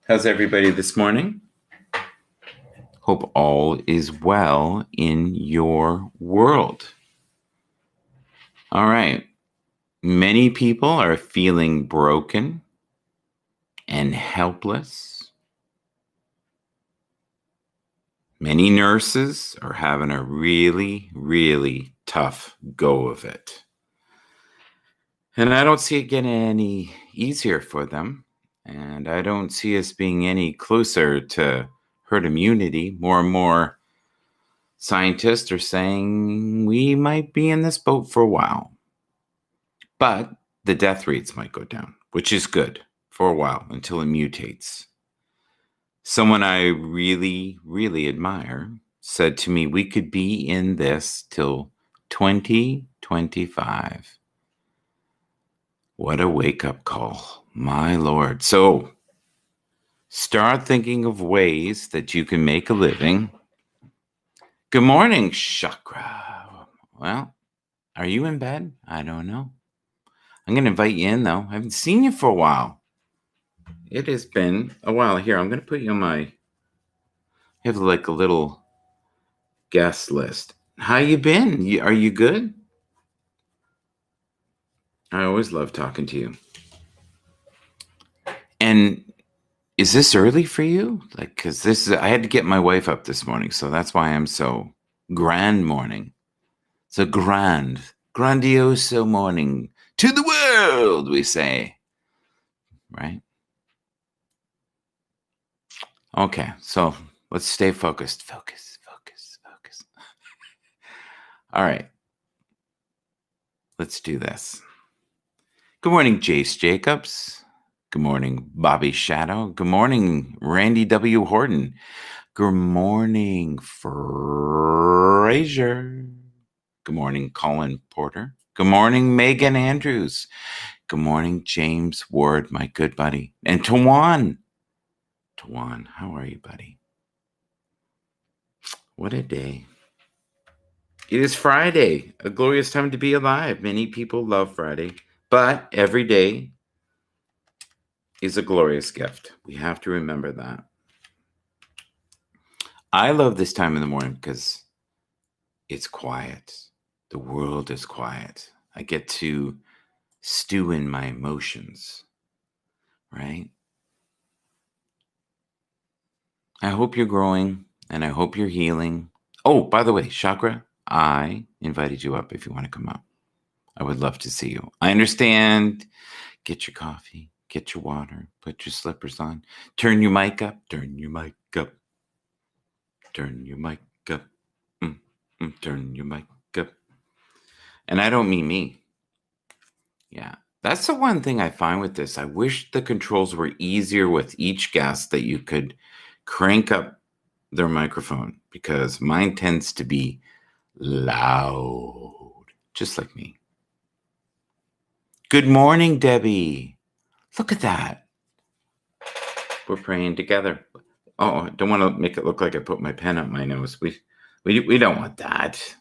How's everybody this morning? Hope all is well in your world. All right. Many people are feeling broken and helpless. Many nurses are having a really, really tough go of it. And I don't see it getting any easier for them. And I don't see us being any closer to herd immunity. More and more scientists are saying we might be in this boat for a while. But the death rates might go down, which is good for a while until it mutates. Someone I really, really admire said to me, we could be in this till 2025. What a wake-up call, my Lord. So start thinking of ways that you can make a living. Good morning, Chakra. Well, are you in bed? I don't know. I'm going to invite you in, though. I haven't seen you for a while. It has been a while. Here, I'm going to put you on I have like a little guest list. How you been? Are you good? I always love talking to you. And is this early for you? Like, because I had to get my wife up this morning, so that's why I'm so grand morning. It's a grandioso morning to the world, we say. Right? Okay, so let's stay focused. Focus. All right. Let's do this. Good morning, Jace Jacobs. Good morning, Bobby Shadow. Good morning, Randy W. Horton. Good morning, Fraser. Good morning, Colin Porter. Good morning, Megan Andrews. Good morning, James Ward, my good buddy. And Tawan. Tawan, how are you, buddy? What a day. It is Friday, a glorious time to be alive. Many people love Friday, but every day is a glorious gift. We have to remember that. I love this time in the morning because it's quiet. The world is quiet. I get to stew in my emotions, right? I hope you're growing and I hope you're healing. Oh, by the way, Chakra, I invited you up if you want to come up. I would love to see you. I understand. Get your coffee, get your water, put your slippers on, turn your mic up, turn your mic up, turn your mic up, turn your mic up. And I don't mean me. Yeah. That's the one thing I find with this. I wish the controls were easier with each guest that you could crank up their microphone because mine tends to be loud, just like me. Good morning, Debbie. Look at that. We're praying together. Oh, I don't want to make it look like I put my pen up my nose. We don't want that.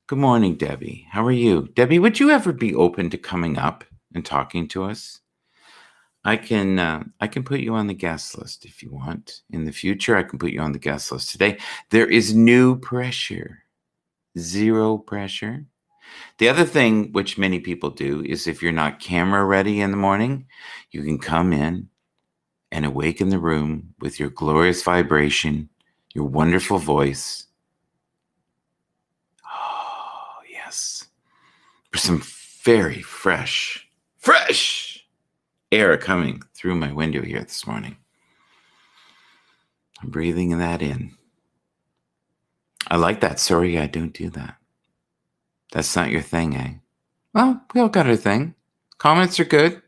Good morning, Debbie. How are you? Debbie, would you ever be open to coming up and talking to us? I can put you on the guest list if you want. In the future, I can put you on the guest list. Today, there is no pressure. Zero pressure. The other thing which many people do is if you're not camera ready in the morning, you can come in and awaken the room with your glorious vibration, your wonderful voice. Oh, yes. For some very fresh air coming through my window here this morning. I'm breathing that in. I like that. Sorry, I don't do that. That's not your thing, eh? Well, we all got our thing. Comments are good.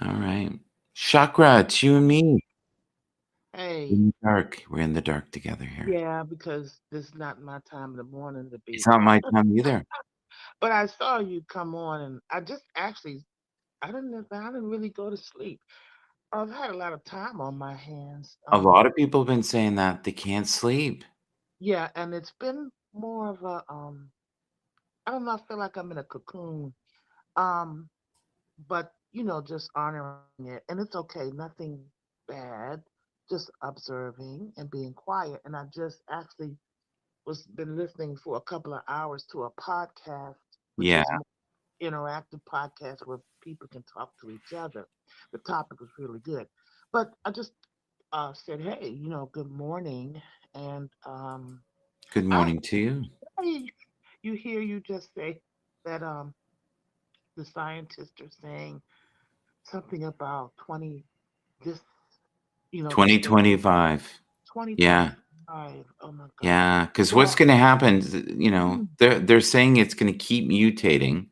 All right. Chakra, it's you and me. Hey, In the dark. We're in the dark together here. yeah, because this is not my time in the morning to It's be. not my time either. But I saw you come on, and I didn't really go to sleep. I've had a lot of time on my hands. A lot of people have been saying that they can't sleep. Yeah, and it's been more of a I don't know. I feel like I'm in a cocoon. Um, but just honoring it. And it's okay, nothing bad, just observing and being quiet. And I just actually was been listening for a couple of hours to a podcast, which Yeah. is more interactive podcast where people can talk to each other. The topic was really good. But I just said, hey, good morning. And Good I morning to you. you just say that the scientists are saying something about 20 this this year 2025. Yeah. 2025. Oh my God. Yeah. Because what's Well, going to happen, mm, they're saying it's going to keep mutating.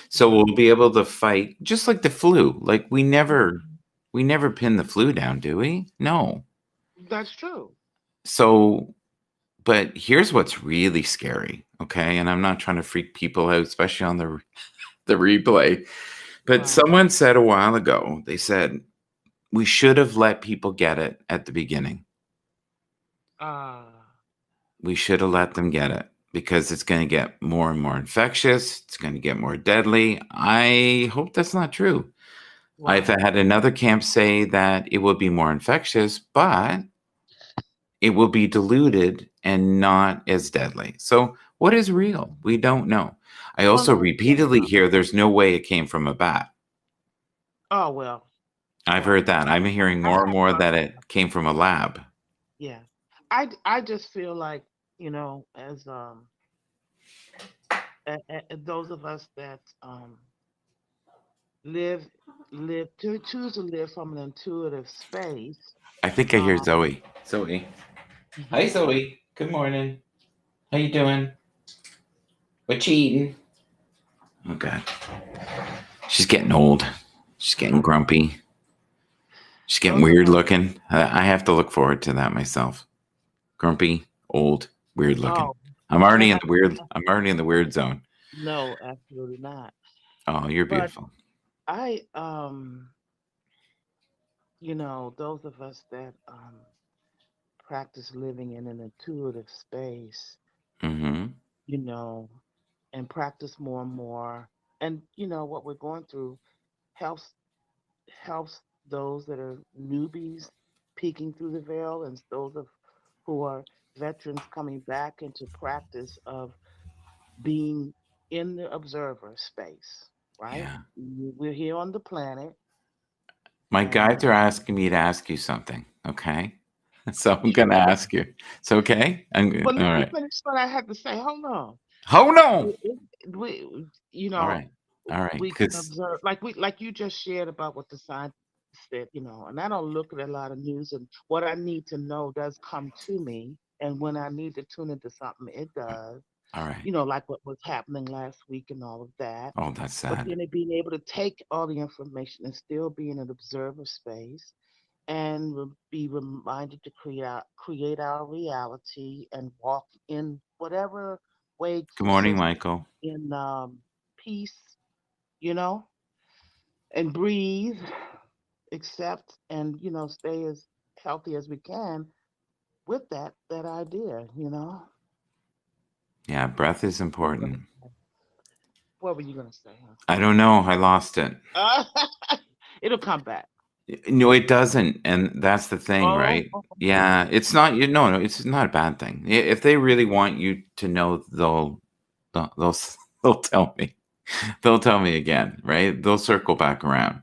So yeah. we'll be able to fight just like the flu. Like Mhm. we never pin the flu down, do we? No. That's true. So, but here's what's really scary. Okay. And I'm not trying to freak people out, especially on the replay. But Right. someone said a while ago, they said, we should have let people get it at the beginning. Uh, We should have let them get it because it's going to get more and more infectious. It's going to get more deadly. I hope that's not true. I've right. had another camp say that it will be more infectious, but it will be diluted and not as deadly. So, what is real? We don't know. I Well, also let me tell you repeatedly something. hear there's no way it came from a bat. Oh well. I've Well, heard that. I'm hearing I more and have more heard that that. it came from a lab. Yeah. I just feel like as those of us that live to choose to live from an intuitive space. I think I hear Um, Zoe. Zoe. Hi, mhm. Zoe. Good morning. How you doing? What you eating? Oh God, she's getting old. She's getting grumpy. She's getting Those of weird us. looking. I have to look forward to that myself. Grumpy, old, weird looking. Oh, well, I'm already in the weird zone. no, absolutely not. Oh, you're But beautiful. I, those of us that practice living in an intuitive space, Mm-hmm. you know, and practice more and more, and what we're going through helps helps those that are newbies peeking through the veil, and those of who are veterans coming back into practice of being in the observer space. Right? Yeah. We're here on the planet, My and guides are asking me to ask you something. Okay. So I'm gonna sure. ask you. It's okay. I'm good. But All let me right. finish what I had to say. Hold on. Oh no. We, we you All know, right. All right. we can Because observe like you just shared about what the scientists said, and I don't look at a lot of news, and what I need to know does come to me. And when I need to tune into something, it does. all right. Like what was happening last week and all of that. Oh, that's But sad. then it being able to take all the information and still be in an observer space and be reminded to create our reality and walk in whatever way Good morning, exists Michael. in peace, you know, and breathe, accept, and stay as healthy as we can with that idea. Yeah, breath is What were you gonna important. say? What were you gonna say, I don't know. I lost it. huh? It'll come back. No, it doesn't, and that's the thing, Oh, right? Yeah, it's not. No, it's not a bad thing. If they really want you to know, they'll they'll tell me. They'll tell me again, right? They'll circle back around.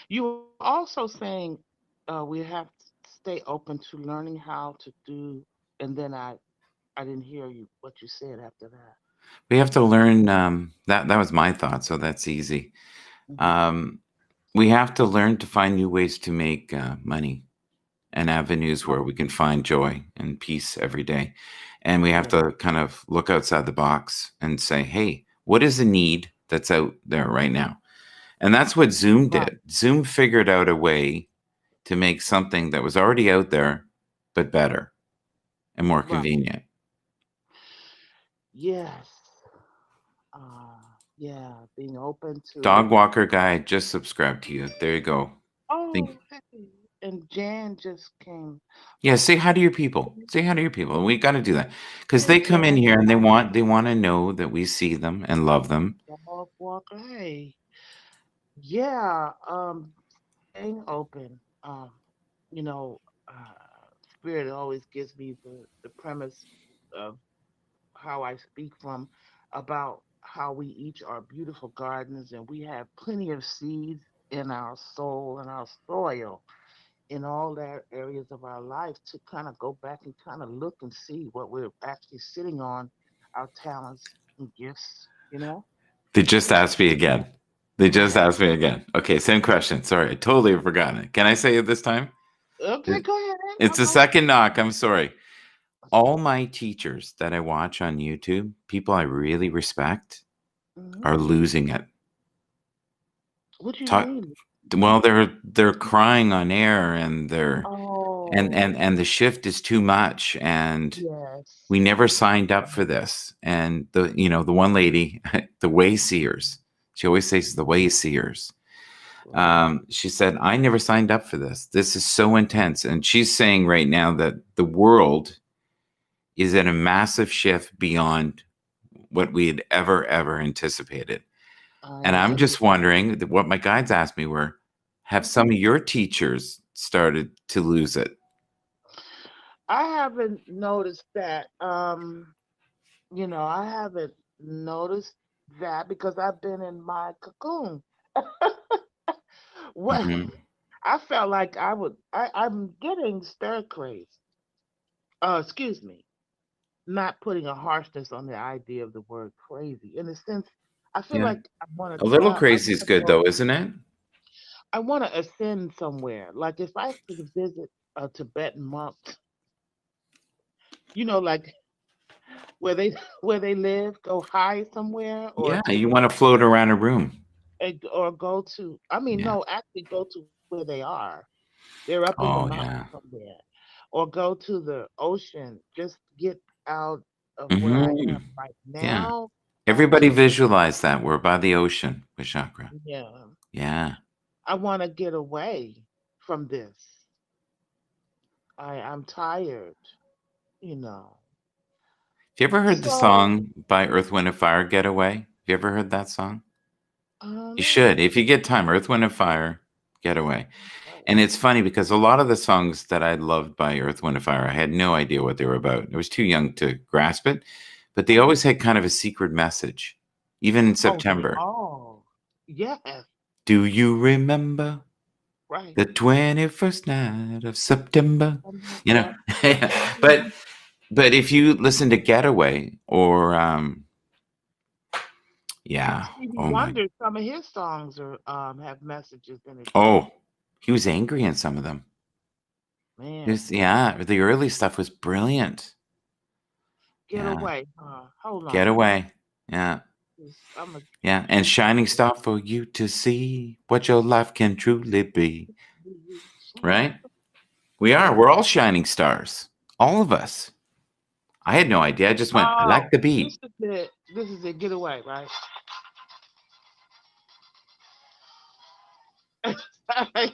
you were also saying we have to stay open to learning how to do, and then I didn't hear you what you said after that. We have to learn. That was my thought, so that's easy. Hmm. Um, we have to learn to find new ways to make money and avenues where we can find joy and peace every day. And we have Yeah, to kind of look outside the box and say, hey, what is the need that's out there right now? And that's what Zoom right, did. Zoom figured out a way to make something that was already out there, but better and more right. convenient. Yes. Uh, yeah, being open Dog to. walker guy just subscribed to you. There you go. Think, Oh, hey. And Jan just came. yeah, say hi to your people. Say hi to your people. We got to do that because Hey, they come in Jan, here and they want to know that we see them and love them. dog walker. Hey. Yeah, staying open. You know, Spirit always gives me the premise of how I speak from about how we each are beautiful gardens and we have plenty of seeds in our soul and our soil in all that areas of our life to kind of go back and kind of look and see what we're actually sitting on, our talents and gifts, you know? They just asked me again. They just Uh-huh. asked me again. Okay, same question. Sorry, I totally have forgotten it. Can I say it this time? Okay, It- go ahead. It's I'm the listening. second knock. I'm sorry. All my teachers that I watch on YouTube, people I really respect, Hmm. are losing it. What you Talk, mean? well, they're crying on air, and they're Oh, and the shift is too much, and yes. we never signed up for this. And the one lady, the Wayseers, she always says the Wayseers. Right. She said, I never signed up for this. This is so intense. And she's saying right now that the world is at a massive shift beyond what we had ever anticipated. And I I'm just agree. wondering that what my guides asked me were, have some Mhm. of your teachers started to lose it? I haven't noticed that. I haven't noticed that because I've been in my cocoon. What Hmm. I felt like I'm getting stir crazy. Excuse me, not putting a harshness on the idea of the word crazy. In a sense, I feel Yeah. like I want A to little try. crazy is good though, isn't it? I want to ascend somewhere. Like if I could visit a Tibetan monk, like where they where they live, go high somewhere, or Yeah. You want to float around a room. or go to. I mean, Yeah. no, actually go to where they are. They're up in the Oh, mountains yeah. somewhere, or go to the ocean. Just get out of where I am Hmm. right Yeah. now and Everybody to visualize that. We're by the ocean with chakra. yeah. Yeah. I want to get away from this. I'm tired, you know. Have you ever heard the So, song by Earth, Wind, and Fire, Get Away? Have you ever heard that song? You should. no. If you get time, Earth, Wind, and Fire, Get Away. Right. And it's funny because a lot of the songs that I loved by Earth, Wind, and Fire, I had no idea what they were about. I was too young to grasp it, but they always Uh-huh. had kind of a secret message, even in Oh, they September. all. Yes, Do you remember right. the 21st night of September? You know, Yeah. but Mhm. but if you listen to Getaway or yeah, Stevie oh my, Wonder, some of his songs are have messages in it too. oh, he was angry in some of them. Man, There's, yeah, the early stuff was brilliant. get Yeah, away, huh? Hold on. Getaway. Yeah, I'm a yeah, and shining star for you to see what your life can truly be. Right? We are. We're all shining stars. All of us. I had no idea. I just went, I like Oh, the this beat. is it. This is it. Get away, right?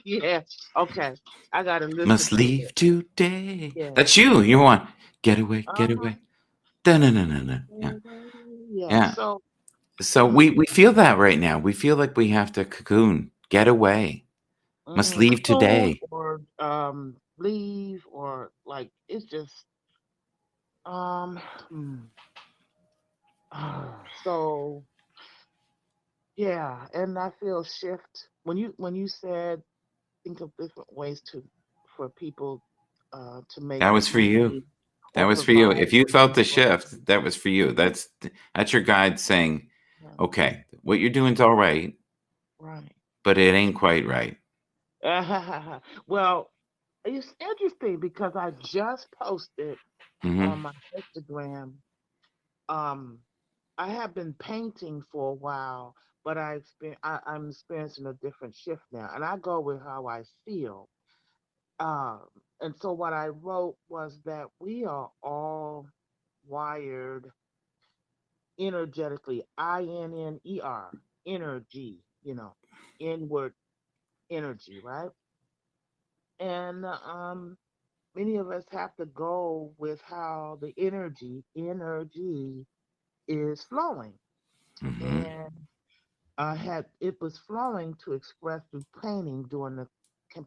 Yeah. Okay. I gotta listen Must to it. leave today. Yeah. That's you. You want get away, get Uh-huh. away. Da na na na na. Yeah, Yeah. yeah. So, So we feel that right now. We feel like we have to cocoon, get away. Must leave cocoon today. or leave or like it's just um. hmm. So yeah, and I feel shift when you said think of different ways to for people to make That was for you. money That or was for you. provide If you for felt the people. shift, that was for you. That's your guide saying, Yeah, okay, what you're doing's all right, right. but it ain't quite right. Well, it's interesting because I just posted Hmm. on my Instagram. Um, I have been painting for a while, but I'm experiencing a different shift now, and I go with how I feel. Um, and so what I wrote was that we are all wired energetically, INNER, energy, inward energy, right? And many of us have to go with how the energy is flowing. Hmm. And it was flowing to express through painting during the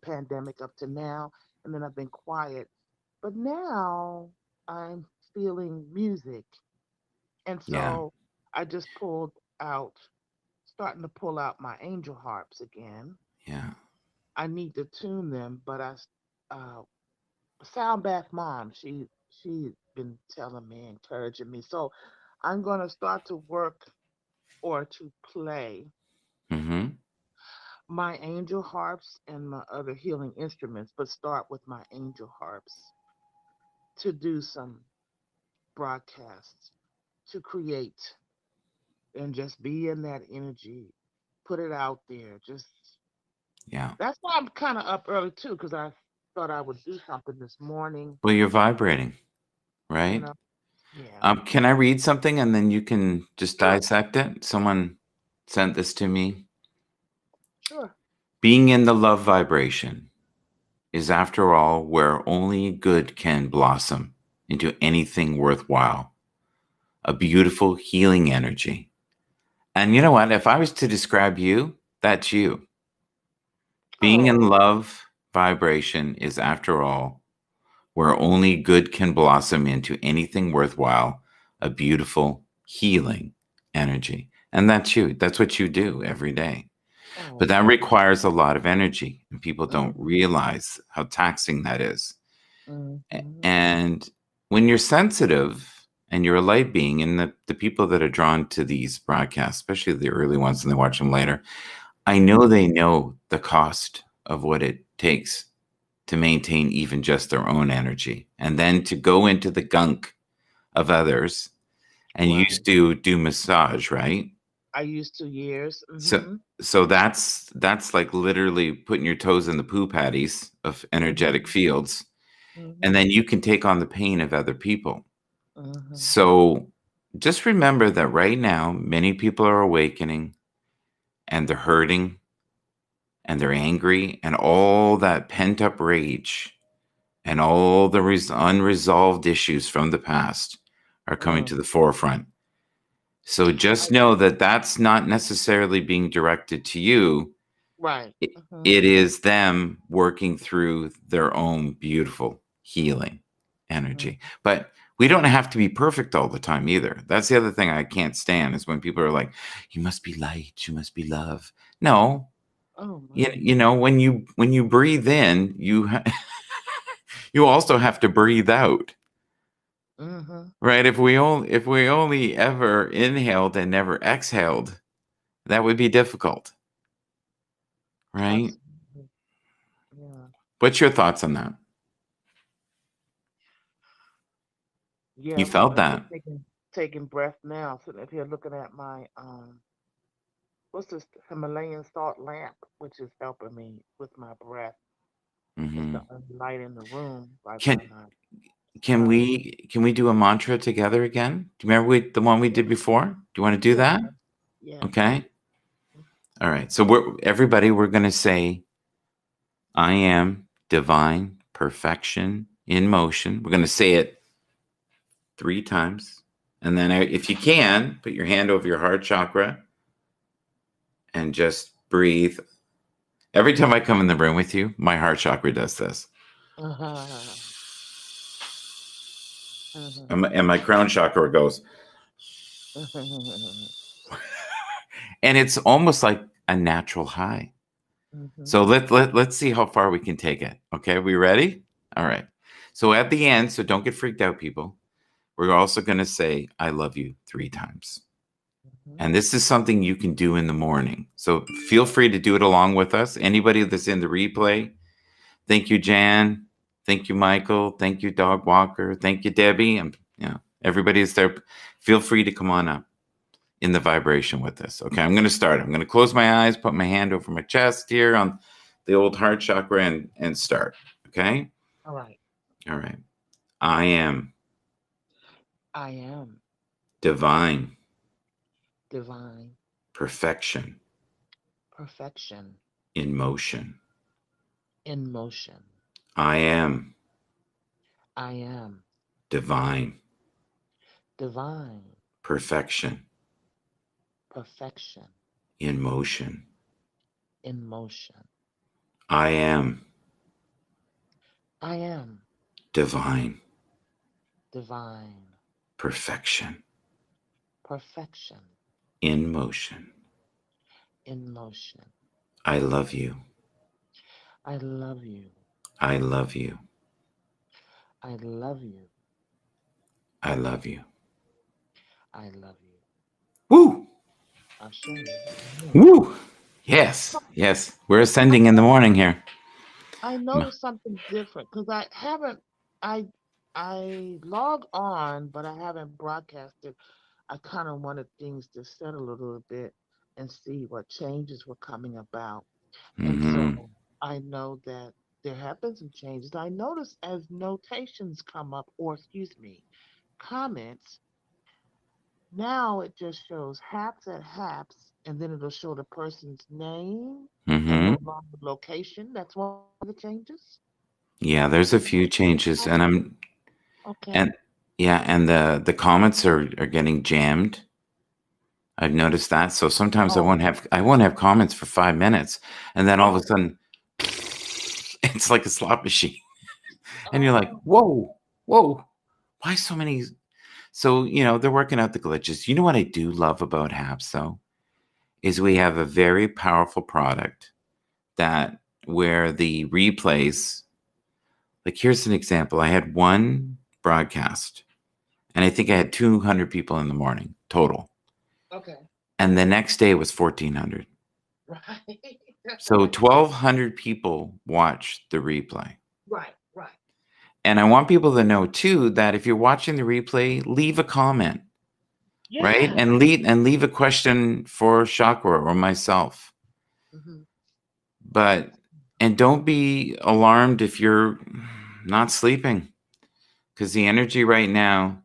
pandemic up to now, and then I've been quiet. But now I'm feeling music, and Yeah. so I just starting to pull out my angel harps again. Yeah. I need to tune them, but uh, Sound Bath Mom, she's been telling me, encouraging me. So I'm gonna start to work or to play Mm-hmm. my angel harps and my other healing instruments, but start with my angel harps to do some broadcasts, to create and just be in that energy, put it out there. Just Yeah. that's why I'm kind of up early too, because I thought I would do something this morning. Well, you're vibrating, You right? know, yeah, Can I read something and then you can just sure, dissect it? Someone sent this to me. sure. Being in the love vibration is, after all, where only good can blossom into anything worthwhile, a beautiful healing energy. And you know what? If I was to describe you, that's you. Being in Oh, love vibration is, after all, where only good can blossom into anything worthwhile, a beautiful healing energy. And that's you. That's what you do every day. oh, But that thank requires a lot of energy, and people you. don't realize how taxing that is. Mm-hmm. And when you're sensitive and you're a light being, and the people that are drawn to these broadcasts, especially the early ones and they watch them later, I know Mm-hmm. they know the cost of what it takes to maintain even just their own energy, and then to go into the gunk of others. And you Right. used to do massage, right? I used to years. So Mm-hmm. that's like literally putting your toes in the poo patties of energetic Mm-hmm. fields, and Mm-hmm. then you can take on the pain of other people. Mm-hmm. So just remember that right now many people are awakening, and they're hurting, and they're angry, and all that pent up rage and all the unresolved issues from the past are coming Mm. to the forefront. So I, just know that that's not necessarily being directed to you. right. It, Mm-hmm. it is them working through their own beautiful healing Mm-hmm. energy. But we don't have to be perfect all the time either. That's the other thing I can't stand, is when people are like, you must be light, you must be love. No, Oh my. you know, when you breathe in, you also have to breathe out. Mm-hmm. Right? If we only ever inhaled and never exhaled, that would be difficult, right? Absolutely. Yeah. What's your thoughts on that? You Yeah. felt I'm just that. taking breath now. Sitting up here looking at my what's this Himalayan salt lamp, which is helping me with my breath. It's the Hmm. only light in the room right by Can my side. can we do a mantra together again? Do you remember the one we Yeah. did before? Do you want to do Yeah. that? Yes. Okay. All right. So we're going to say, I am divine perfection in motion. We're going to say it 3 times. And then if you can, put your hand over your heart chakra and just breathe. Every time I come in the room with you, my heart chakra does this. Uh-huh. Uh-huh. And my crown chakra goes. And it's almost like a natural high. Mhm. So let's see how far we can take it. Okay, we ready? All right. So at the end, so don't get freaked out, people. We're also going to say, I love you 3 times. Mhm. And this is something you can do in the morning. So feel free to do it along with us. Anybody that's in the replay, thank you, Jan. Thank you, Michael. Thank you, Dog Walker. Thank you, Debbie. And everybody's there. Feel free to come on up in the vibration with us. Okay, I'm going to start. I'm going to close my eyes, put my hand over my chest here on the old heart chakra, and start. Okay. All right. All right. I am I am divine divine perfection perfection in motion. in motion. I am I am divine divine perfection perfection in motion. in motion. I am I am divine divine perfection perfection in motion. in motion. I love you. I love you. I love you. I love you. I love you. I love you. Woo! I'll show you. Woo! Yes, yes. We're ascending in the morning here. I noticed something different because I I log on, but I haven't broadcasted. I kind of wanted things to settle a little bit and see what changes were coming about. And so Mm-hmm. I know that there have been some changes. I notice as notations come up, or excuse me, comments, now it just shows haps at haps, and then it'll show the person's name and Mm-hmm. no longer location. That's one of the changes. Yeah, there's a few changes, and Okay. and yeah, and the comments are getting jammed. I've noticed that. So sometimes Oh, I won't have comments for 5 minutes, and then all of right. a sudden, it's like a slot machine, and you're like, Oh, whoa, whoa, why so many? So they're working out the glitches. You know what I do love about Haps though is we have a very powerful product that where the replays. Like here's an example. I had one broadcast, and I think I had 200 people in the morning total, okay. and the next day was 1,400. Right. That's So right. 1,200 people watched the replay. Right. Right. And I want people to know too that if you're watching the replay, leave a comment, right? Yeah. And leave a question for Chakra or myself. Hmm. But and don't be alarmed if you're not sleeping because the energy right now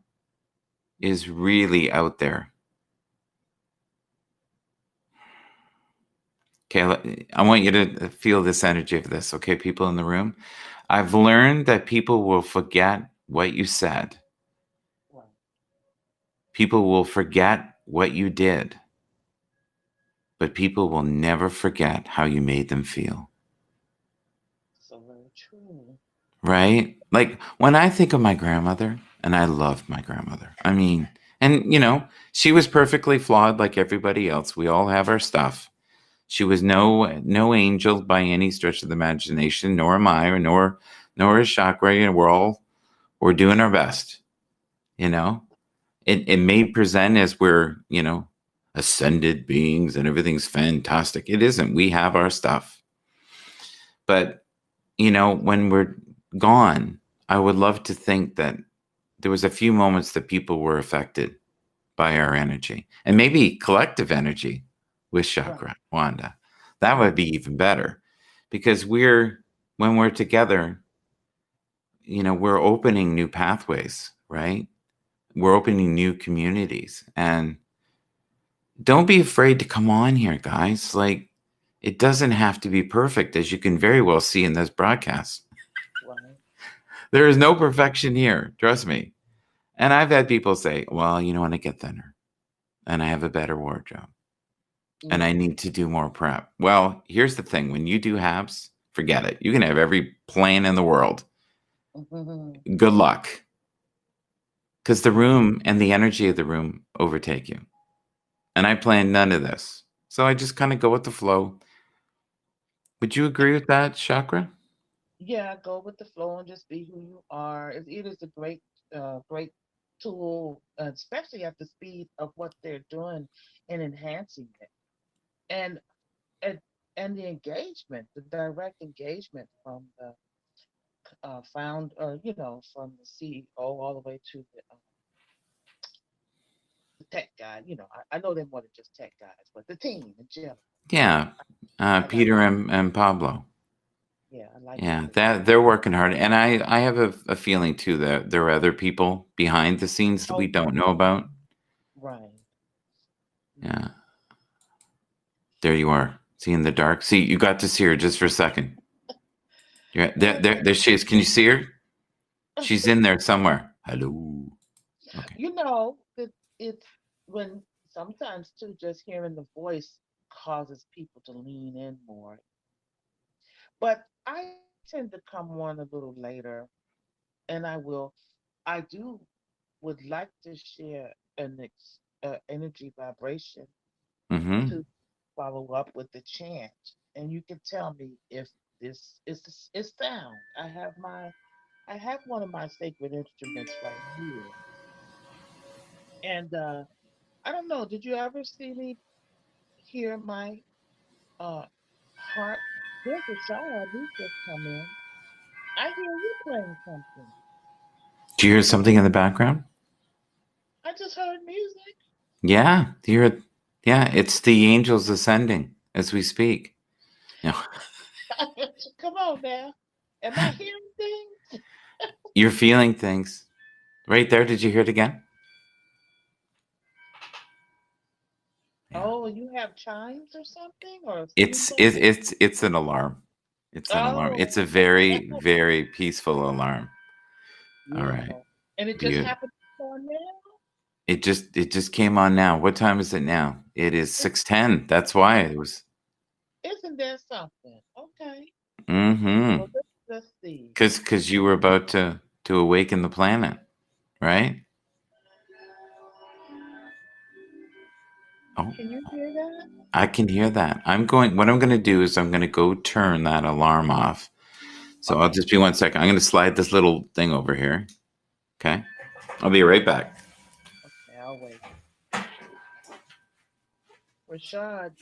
is really out there. Okay, I want you to feel this energy of this, okay, people in the room? I've learned that people will forget what you said. Right. People will forget what you did, but people will never forget how you made them feel, So very true. right? Like when I think of my grandmother, and I loved my grandmother. I mean, and she was perfectly flawed like everybody else. We all have our stuff. She was no angel by any stretch of the imagination, nor am I, or nor is Chakra. We're doing our best, you know. It may present as we're, ascended beings and everything's fantastic. It isn't. We have our stuff. But, when we're gone, I would love to think that there was a few moments that people were affected by our energy and maybe collective energy with Right. Chakra, Wanda. That would Right. be even better because when we're together, we're opening new pathways, right? We're opening new communities. And don't be afraid to come on here, guys. Like, it doesn't have to be perfect, as you can very well see in this broadcast. Right. There is no perfection here, trust me. And I've had people say, well, when I get thinner and I have a better wardrobe and I Hmm. need to do more prep. Well, here's the thing when you do HABs, forget it. You can have every plan in the world. Hmm. Good luck. Because the room and the energy of the room overtake you. And I plan none of this. So I just kind of go with the flow. Would you agree with that, Chakra? Yeah. Go with the flow and just be who you are. It is a great tool, especially at the speed of what they're doing and enhancing it. And and and the engagement, the direct engagement from the from the CEO all the way to the tech guy. I know they're more than just tech guys, but the team in general. Yeah. I like, Peter and Pablo. yeah, I like Yeah, what that they're working hard. And I have a feeling too that there are other people behind the scenes that we oh, don't know about. right. Yeah. There you are. See in the dark. See, you got to see her just for a second. There she is. Can you see her? She's in there somewhere. Hello. Okay. It's when sometimes too, just hearing the voice causes people to lean in more. But I tend to come on a little later, and I do would like to share energy vibration Mm-hmm. to follow up with the chant, and you can tell me if is sound. I have one of my sacred instruments right here, and I don't know. Did you ever see me hear my uh harp? There's a shower. He's just come in. I hear you playing something. Do you hear something in the background? I just heard music. Yeah. Do you hear it? Yeah, it's the angels ascending as we speak. No. Come on now. Am I hearing things? You're feeling things. Right there. Did you hear it again? Yeah. Oh, you have chimes or something or a It's steamboat? it, it's an alarm. It's an alarm. Oh, It's a very, very peaceful alarm. All right. beautiful. And it just Beautiful. happened on now? It just came on now. What time is it now? It is 6:10. That's why it was. Isn't there something? Okay. Mm-hmm. Well, let's see. Because you were about to awaken the planet, right? Oh, Can you hear that? I can hear that. What I'm going to do is I'm going to go turn that alarm off. So I'll Okay. just be 1 second. I'm going to slide this little thing over here. Okay. I'll be right back. Okay, I'll wait. Rashad,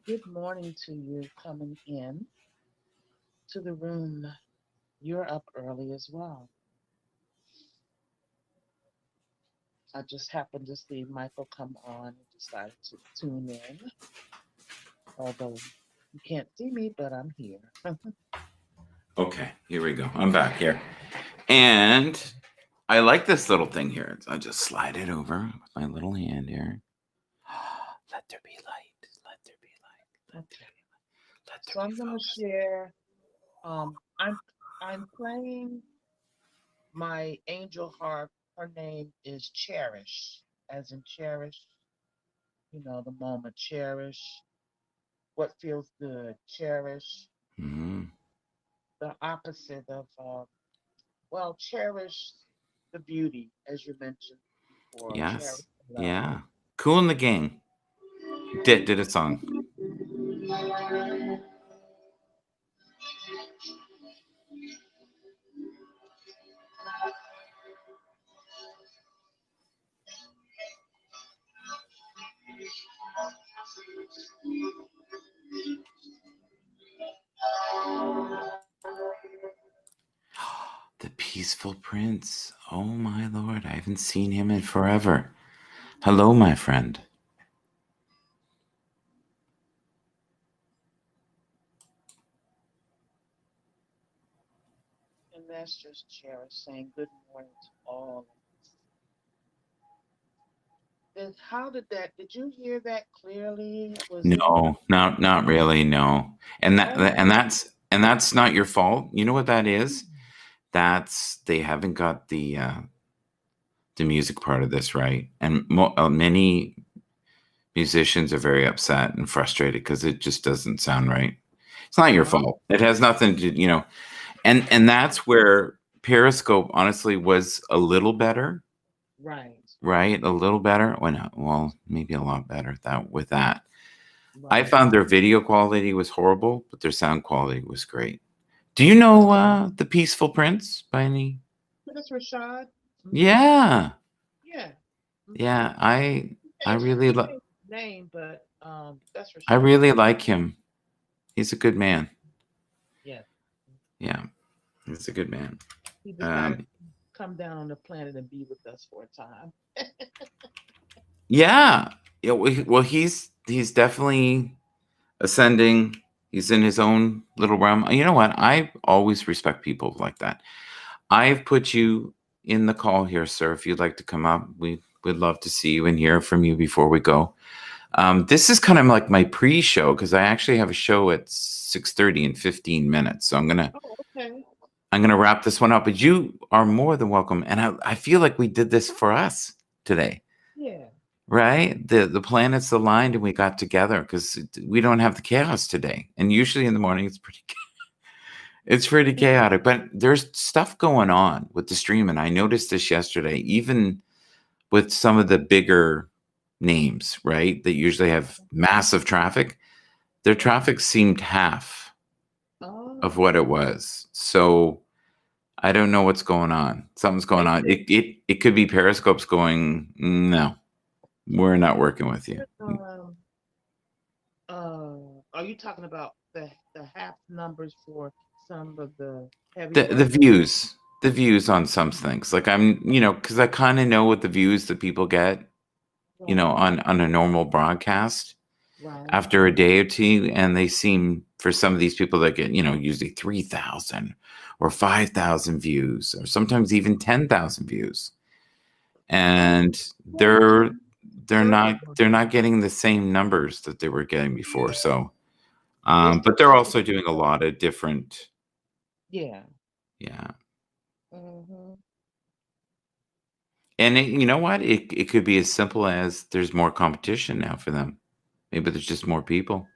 good morning to you coming in to the room. You're up early as well. I just happened to see Michael come on and decided to tune in. Although you can't see me, but I'm here. Okay. Here we go. I'm back here. And I like this little thing here. I'll just slide it over with my little hand here. Let there be light. Let there be light. Let there Okay. be light. Let So there be I'm gonna focus. share. I'm playing my angel harp. Her name is Cherish, as in cherish. The moment. Cherish what feels good. Cherish Mm-hmm. the opposite of well, cherish the beauty, as you mentioned before. Cherish Yes. love. Yeah. Cool in the Gang did a song. The Peaceful Prince. Oh my lord, I haven't seen him in forever. Hello, my friend. And that's just Cherish saying good morning to all. How did that? Did you hear that clearly? Was anyone? No, not really, no. And that Oh, and that's not your fault. You know what that is? That's they haven't got the music part of this right. And many musicians are very upset and frustrated because it just doesn't sound right. It's not your oh, fault. It has nothing to. And that's where Periscope honestly was a little better, right, right? A little better. Well, maybe a lot better that with that. I right. found their video quality was horrible, but their sound quality was great. Do you know the Peaceful Prince by any? That's Rashad. Mm-hmm. Yeah, Yeah. Mm-hmm. yeah. I really He like changed his name, but that's I Rashad. really like him. He's a good man. Yeah. Yeah, he's a good man. He decided Um, to come down on the planet and be with us for a time. yeah, yeah. Well, he's definitely ascending. He's in his own little realm. You know what? I always respect people like that. I've put you in the call here, sir. If you'd like to come up, we would love to see you and hear from you before we go. This is kind of like my pre-show because I actually have a show at 6:30 in 15 minutes. So Oh, okay. I'm gonna wrap this one up. But you are more than welcome, and I feel like we did this for us today. Yeah. right? The planets aligned and we got together because we don't have the chaos today. And usually in the morning it's pretty chaotic, but there's stuff going on with the stream, and I noticed this yesterday, even with some of the bigger names, right? That usually have massive traffic. Their traffic seemed half of what it was. So I don't know what's going on. Something's going on. It could be Periscope's going, no, we're not working with you. Are you talking about the half numbers for some of the heavy the views on some things? Like I'm, because I kind of know what the views that people get, on a normal broadcast after a day or two, and they seem, for some of these people that get, usually 3,000 or 5,000 views, or sometimes even 10,000 views, and they're not getting the same numbers that they were getting before. So, but they're also doing a lot of different. Yeah. And you know what? It could be as simple as there's more competition now for them. Maybe there's just more people.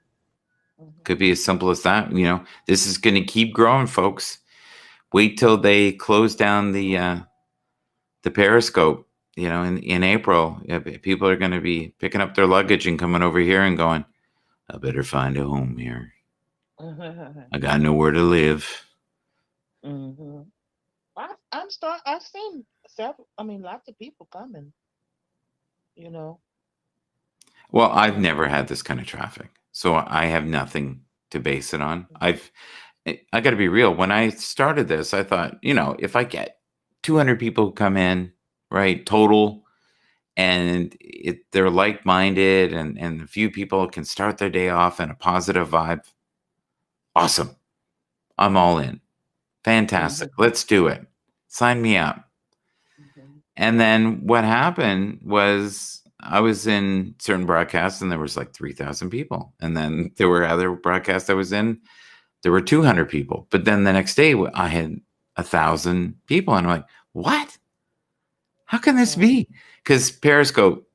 Could be as simple as that. This is going to keep growing, folks. Wait till they close down the Periscope. In April, people are going to be picking up their luggage and coming over here and going, I better find a home here. I got nowhere to live. I've seen several. Lots of people coming. Well, I've never had this kind of traffic, so I have nothing to base it on. I got to be real. When I started this, I thought, if I get 200 people come in, right, total, and they're like-minded, and a few people can start their day off in a positive vibe, awesome. I'm all in. Fantastic. Let's do it. Sign me up. And then what happened was I was in certain broadcasts and there was like 3,000 people. And then there were other broadcasts I was in, there were 200 people. But then the next day I had 1,000 people. And I'm like, what? How can this be? Because Periscope,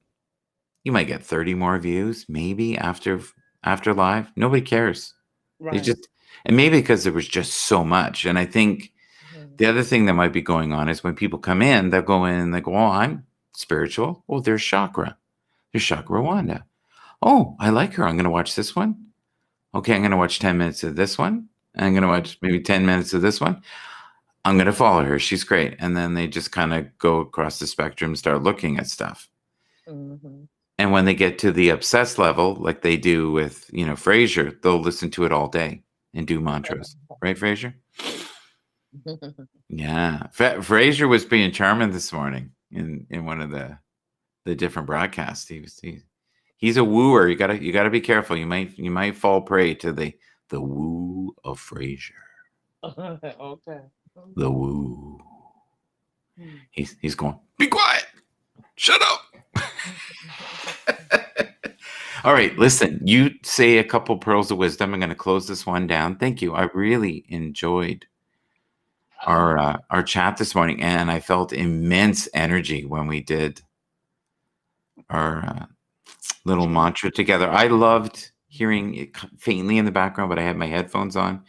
you might get 30 more views, maybe after live. Nobody cares. Right. And maybe because there was just so much. And I think the other thing that might be going on is when people come in, they'll go in and they go, oh, I'm spiritual. Oh, there's Chakra. There's Chakra Wanda. Oh, I like her. I'm going to watch this one. Okay, I'm going to watch 10 minutes of this one. I'm going to watch maybe 10 minutes of this one. I'm going to follow her. She's great. And then they just kind of go across the spectrum, start looking at stuff. And when they get to the obsessed level, like they do with, Frasier, they'll listen to it all day and do mantras. Right, Frasier? Yeah. Frasier was being charming this morning in one of the different broadcasts. He's a wooer. You gotta be careful. You might fall prey to the woo of Frasier. Okay. The woo. He's going, be quiet. Shut up. All right, listen, you say a couple pearls of wisdom. I'm going to close this one down. Thank you. I really enjoyed our chat this morning, and I felt immense energy when we did our little mantra together. I loved hearing it faintly in the background, but I had my headphones on.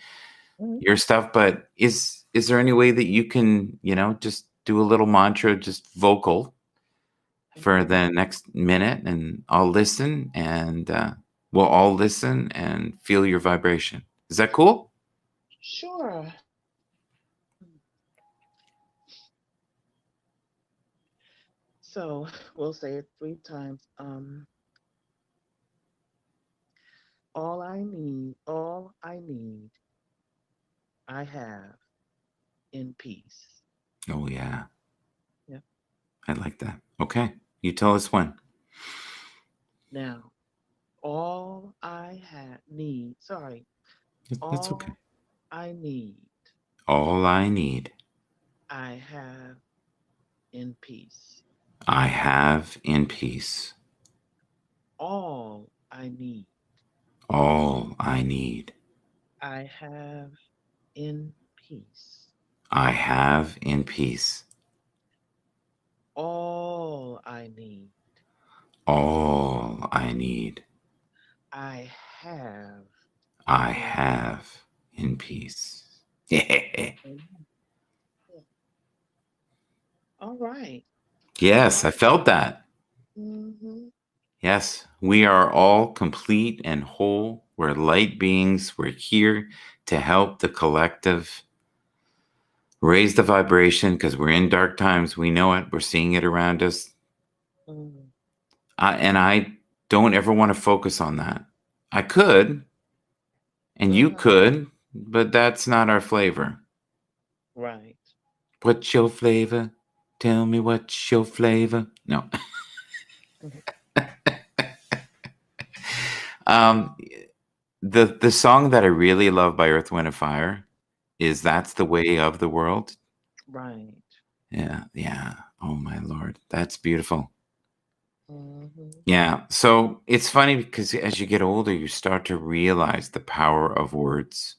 Your stuff, but is there any way that you can, just do a little mantra, just vocal, for the next minute, and I'll listen, and we'll all listen and feel your vibration. Is that cool? Sure. So we'll say it 3 times. All I need, I have in peace. Oh, yeah. Yeah. I like that. Okay. You tell us when. Now, all I need, sorry. That's okay. I need. All I need. I have in peace. I have in peace. All I need. All I need. I have in peace. I have in peace. All I need. all I need, I have. I have in peace. Amen. Yeah. All right. Yes, I felt that. Mm-hmm. Yes, we are all complete and whole. We're light beings. We're here to help the collective raise the vibration because we're in dark times. We know it. We're seeing it around us. Mm. And I don't ever want to focus on that. I could, and you could, but that's not our flavor. Right. What's your flavor? Tell me what's your flavor. No. The song that I really love by Earth, Wind, and Fire is "That's the Way of the World." Right. Yeah, yeah. Oh my Lord, that's beautiful. Mm-hmm. Yeah. So it's funny because as you get older, you start to realize the power of words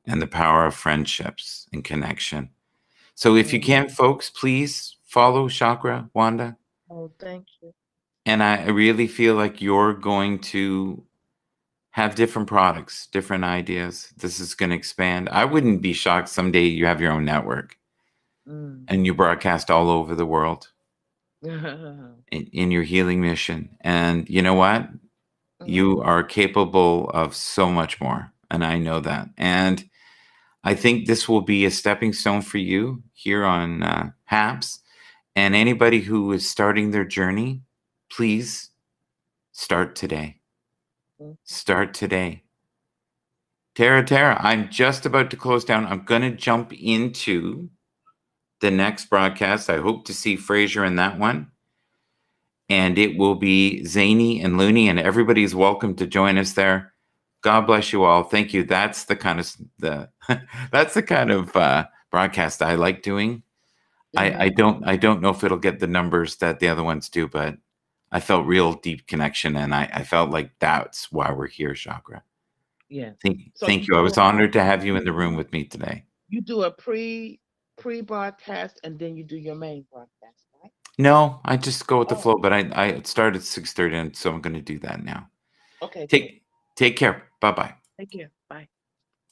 and the power of friendships and connection. So if you can, folks, please follow Chakra Wanda. Oh, thank you. And I really feel like you're going to have different products, different ideas. This is going to expand. I wouldn't be shocked someday you have your own network and you broadcast all over the world in your healing mission. And you know what? You are capable of so much more. And I know that. And I think this will be a stepping stone for you here on HAPS. And anybody who is starting their journey, please start today. Start today. Tara, I'm just about to close down. I'm going to jump into the next broadcast. I hope to see Fraser in that one. And it will be Zany and Looney, and everybody's welcome to join us there. God bless you all. Thank you. That's the kind of that's the kind of broadcast I like doing. I don't know if it'll get the numbers that the other ones do, but I felt real deep connection, and I felt like that's why we're here, Chakra. Yes. Thank you. I was honored to have you in the room with me today. You do a pre-broadcast and then you do your main broadcast, right? No, I just go with the flow, but I started at 6:30, and so I'm going to do that now. Okay. Take care. Bye-bye. Take care. Bye.